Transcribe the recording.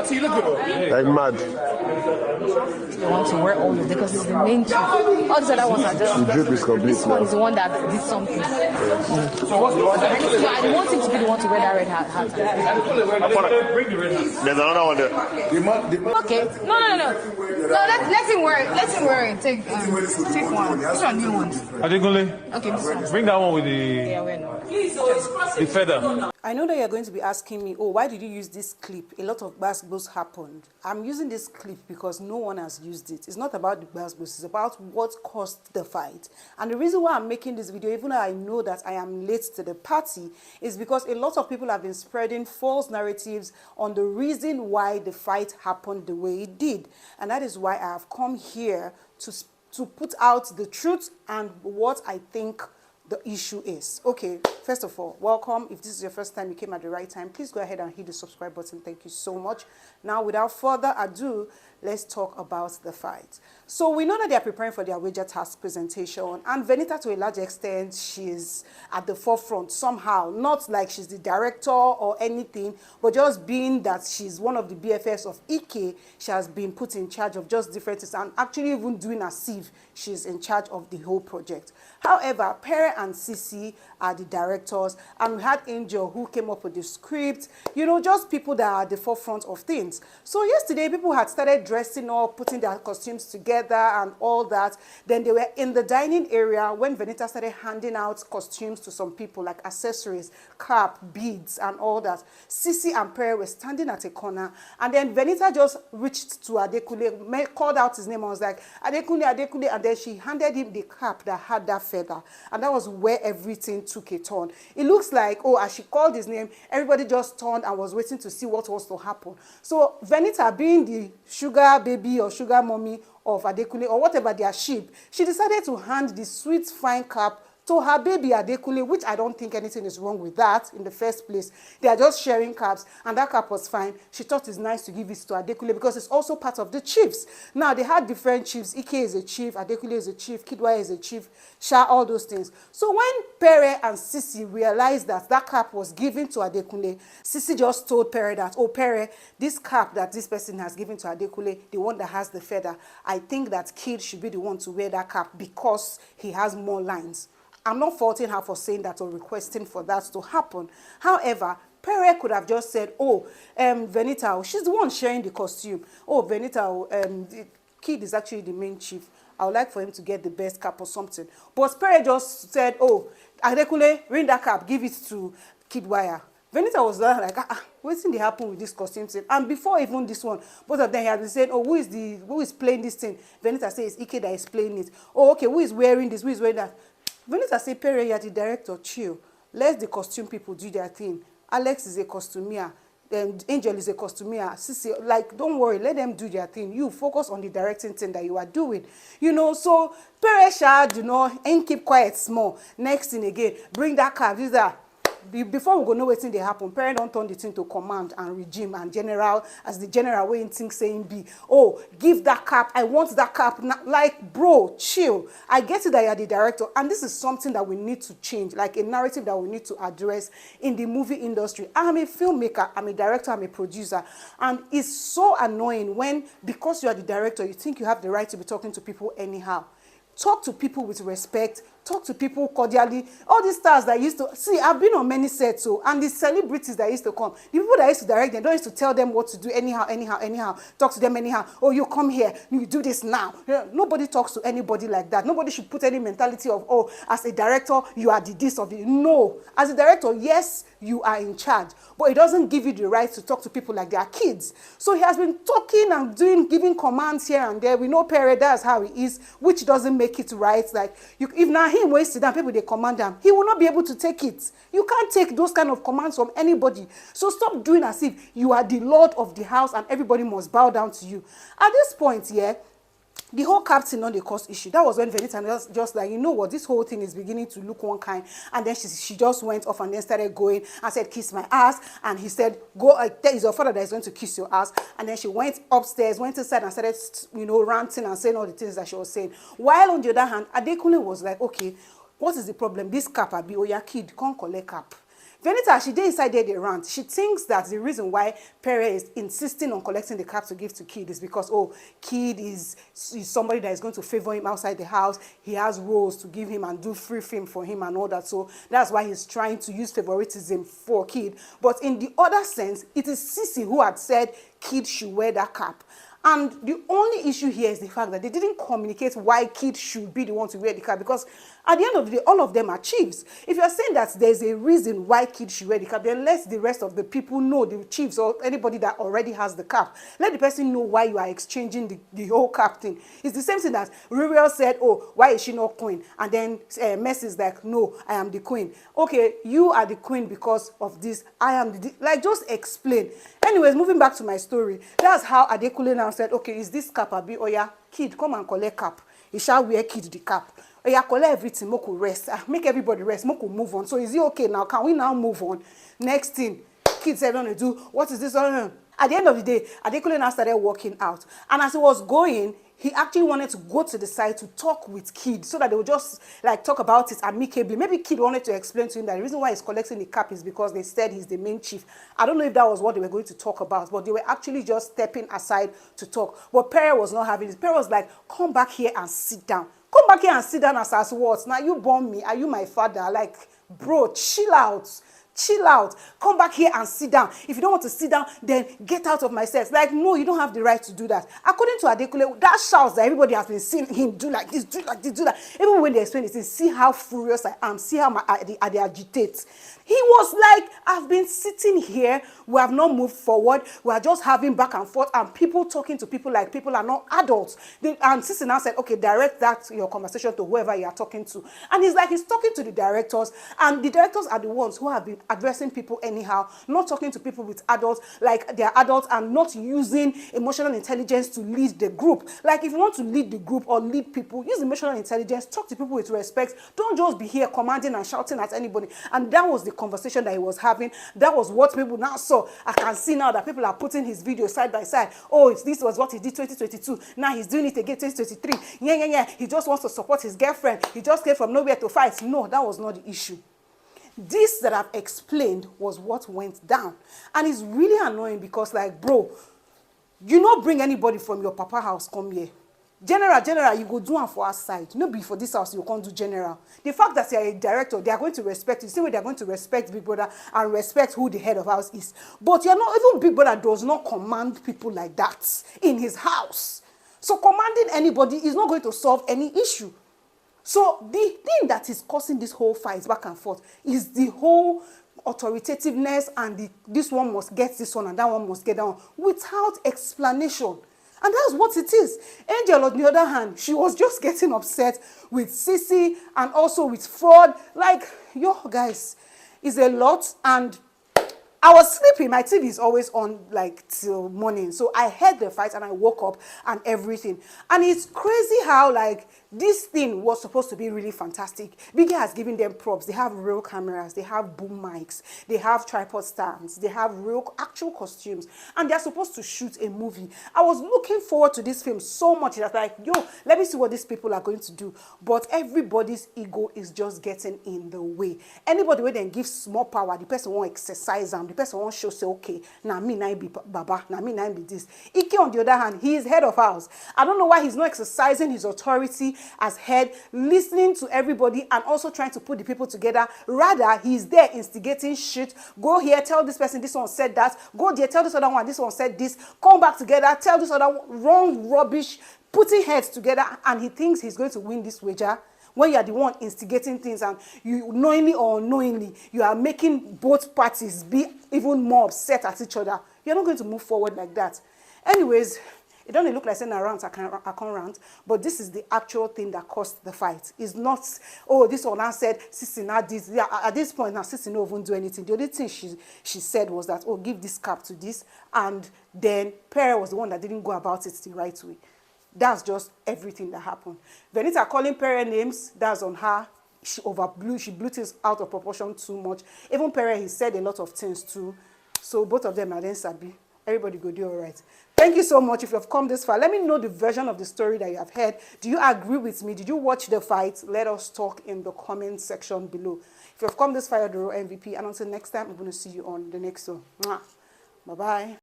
see, look good. Like mad. They want to wear all of it because it's the main chief. All the other ones are just. The drip is complete. This one is the one that did something. So I want him to be the one to wear that red hat. There's another one there. Okay. No. Let him wear it. Let him wear it. Take one. Which one do you want? Adekunle. Okay, this one. Bring that one with the. Yeah, we're not. The feather. I know that you're going to be asking me, oh, why did you use this clip? A lot of basketballs happened. I'm using this clip because no one has used it. It's not about the basketballs, it's about what caused the fight. And the reason why I'm making this video, even though I know that I am late to the party, is because a lot of people have been spreading false narratives on the reason why the fight happened the way it did. And that is why I have come here to put out the truth and what I think the issue is. Okay, first of all, welcome. If this is your first time, you came at the right time. Please go ahead and hit the subscribe button. Thank you so much. Now, without further ado, let's talk about the fight. So we know that they are preparing for their wager task presentation, and Venita, to a large extent, she's at the forefront somehow. Not like she's the director or anything, but just being that she's one of the BFFs of Ike, she has been put in charge of just different things and actually even doing as if she's in charge of the whole project. However, Pere and Sisi are the directors, and we had Angel who came up with the script, you know, just people that are at the forefront of things. So yesterday, people had started dressing up, putting their costumes together and all that. Then they were in the dining area when Venita started handing out costumes to some people, like accessories, cap, beads, and all that. Sisi and Pere were standing at a corner, and then Venita just reached to Adekunle, called out his name, and was like, Adekunle, and then she handed him the cap that had that feather, and that was where everything took a turn. It looks like, oh, as she called his name, everybody just turned and was waiting to see what was to happen. So Venita, being the sugar baby or sugar mommy of Adekunle or whatever their sheep, she decided to hand the sweet fine cap to her baby Adekunle, which I don't think anything is wrong with that in the first place. They are just sharing caps, and that cap was fine. She thought it's nice to give it to Adekunle because it's also part of the chiefs. Now, they had different chiefs. Ike is a chief, Adekunle is a chief, Kidwai is a chief, Sha, all those things. So when Pere and Sisi realized that that cap was given to Adekunle, Sisi just told Pere that, oh, Pere, this cap that this person has given to Adekunle, the one that has the feather, I think that Kid should be the one to wear that cap because he has more lines. I'm not faulting her for saying that or requesting for that to happen. However, Pere could have just said, oh, Venita, she's the one sharing the costume. Oh, Venita, the Kid is actually the main chief. I would like for him to get the best cap or something. But Pere just said, oh, Adekunle, bring that cap, give it to Kidwaya. Venita was like, what's in the happen with this costume thing? And before even this one, both of them had been saying, oh, who is playing this thing? Venita says, Ike that is playing it. Oh, okay, who is wearing this? Who is wearing that? Venita say, Pere, you're the director, chill. Let the costume people do their thing. Alex is a costumier. Angel is a costumier. Sisi, like, don't worry, let them do their thing. You focus on the directing thing that you are doing. You know, so Pere shall, you know, and keep quiet small. Next thing again, bring that car, these are. Before we go know what's in the happen, Parent don't turn the thing to command and regime and general, as the general way in things saying be, oh, give that cap, I want that cap. Like, bro, chill. I get it that you're the director, and this is something that we need to change, like a narrative that we need to address in the movie industry. I'm a filmmaker, I'm a director, I'm a producer, and it's so annoying when, because you are the director, you think you have the right to be talking to people anyhow. Talk to people with respect. Talk to people cordially. All these stars that used to... See, I've been on many sets, so, and the celebrities that used to come, the people that used to direct them, don't used to tell them what to do anyhow. Talk to them anyhow. Oh, you come here, you do this now. Nobody talks to anybody like that. Nobody should put any mentality of, oh, as a director, you are the this of the... No. As a director, yes, you are in charge, but it doesn't give you the right to talk to people like they are kids. So he has been talking and giving commands here and there. We know Pere, that's how he is, which doesn't make it right. Like, if now him wasted down, people they command him, he will not be able to take it. You can't take those kind of commands from anybody. So stop doing as if you are the lord of the house and everybody must bow down to you. At this point, yeah, the whole captain on the cause issue, that was when Venita just like, you know what, this whole thing is beginning to look one kind. And then she just went off and then started going and said, kiss my ass. And he said, go, there is your father that is going to kiss your ass. And then she went upstairs, went inside and started, you know, ranting and saying all the things that she was saying. While on the other hand, Adekunle was like, okay, what is the problem? This cap, Abi, oh, your kid, can't collect cap. Venita, she did inside there, they rant. She thinks that the reason why Pere is insisting on collecting the cap to give to Kid is because, oh, Kid is somebody that is going to favor him outside the house. He has roles to give him and do free film for him and all that. So that's why he's trying to use favoritism for Kid. But in the other sense, it is Sissy who had said Kid should wear that cap. And the only issue here is the fact that they didn't communicate why Kid should be the one to wear the cap, because at the end of the day, all of them are chiefs. If you're saying that there's a reason why Kid should wear the cap, then let the rest of the people know, the chiefs or anybody that already has the cap. Let the person know why you are exchanging the whole cap thing. It's the same thing that Ruriel said, oh, why is she not queen? And then Messi is like, no, I am the queen. Okay, you are the queen because of this. I am the... Like, just explain. Anyways, moving back to my story, that's how Adekule now said, okay, is this cap abi? Oh yeah, Kid, come and collect cap. He shall wear Kid the cap. Oh yeah, collect everything, Moko rest. Make everybody rest, Moko move on. So is it okay now? Can we now move on? Next thing, Kid said, don't do, what is this? At the end of the day, Adekule now started walking out. And as he was going, he actually wanted to go to the side to talk with Kid so that they would just like talk about it amicably. Maybe Kid wanted to explain to him that the reason why he's collecting the cap is because they said he's the main chief. I don't know if that was what they were going to talk about, but they were actually just stepping aside to talk. But Pere was not having this. Pere was like, come back here and sit down. Come back here and sit down as what? Now you born me. Are you my father? Like, bro, chill out. Chill out. Come back here and sit down. If you don't want to sit down, then get out of my set. Like, no, you don't have the right to do that. According to Adekule, that shouts that everybody has been seeing him do like this, do like this, do that. Even when they explain it, see how furious I am, see how they agitate. He was like, I've been sitting here, we have not moved forward, we are just having back and forth, and people talking to people like people are not adults. And Sissy now said, okay, direct that your conversation to whoever you are talking to. And he's like, he's talking to the directors, and the directors are the ones who have been addressing people anyhow, not talking to people with adults like they're adults, and not using emotional intelligence to lead the group. Like, if you want to lead the group or lead people, use emotional intelligence, talk to people with respect. Don't just be here commanding and shouting at anybody. And that was the conversation that he was having. That was what people now saw. I can see now that people are putting his video side by side. Oh, this was what he did 2022. Now he's doing it again 2023. Yeah. He just wants to support his girlfriend. He just came from nowhere to fight. No, that was not the issue. This that I've explained was what went down. And it's really annoying because, like, bro, you not bring anybody from your papa house come here. General, you go do one for our side. No be for this house, you can't do general. The fact that you're a director, they are going to respect you. The same way they're going to respect Big Brother and respect who the head of house is. But you're not, even Big Brother does not command people like that in his house. So commanding anybody is not going to solve any issue. So the thing that is causing this whole fight back and forth is the whole authoritativeness and this one must get this one and that one must get that one without explanation. And that's what it is. Angel, on the other hand, she was just getting upset with Sissy and also with fraud. Like, yo, guys, it's a lot. And I was sleeping. My TV is always on, like, till morning. So I heard the fight and I woke up and everything. And it's crazy how, like, this thing was supposed to be really fantastic. Biggie has given them props. They have real cameras. They have boom mics. They have tripod stands. They have real, actual costumes. And they're supposed to shoot a movie. I was looking forward to this film so much. That, like, yo, let me see what these people are going to do. But everybody's ego is just getting in the way. Anybody where then gives small power, the person won't exercise them. The person won't show, say, okay, now me now be Baba, now me now be this. Ike, on the other hand, he is head of house. I don't know why he's not exercising his authority as head, listening to everybody and also trying to put the people together. Rather, he's there instigating shit. Go here, tell this person this one said that. Go there, tell this other one this one said this. Come back together, tell this other one, wrong rubbish, putting heads together, and he thinks he's going to win this wager. When you are the one instigating things and you knowingly or unknowingly, you are making both parties be even more upset at each other. You're not going to move forward like that. Anyways, it doesn't look like saying I can't rant, but this is the actual thing that caused the fight. It's not, oh, this one now said, Sissy now this. Yeah, at this point now, Sissy no even do anything. The only thing she said was that, oh, give this cap to this, and then Pere was the one that didn't go about it the right way. That's just everything that happened. Venita calling Pere names, that's on her. She blew things out of proportion too much. Even Pere, he said a lot of things too. So both of them are then sabi. everybody go do all right. Thank you so much. If you have come this far, let me know the version of the story that you have heard. Do you agree with me? Did you watch the fight? Let us talk in the comment section below. If you have come this far, you're the real MVP. And until next time, I'm going to see you on the next one. Bye-bye.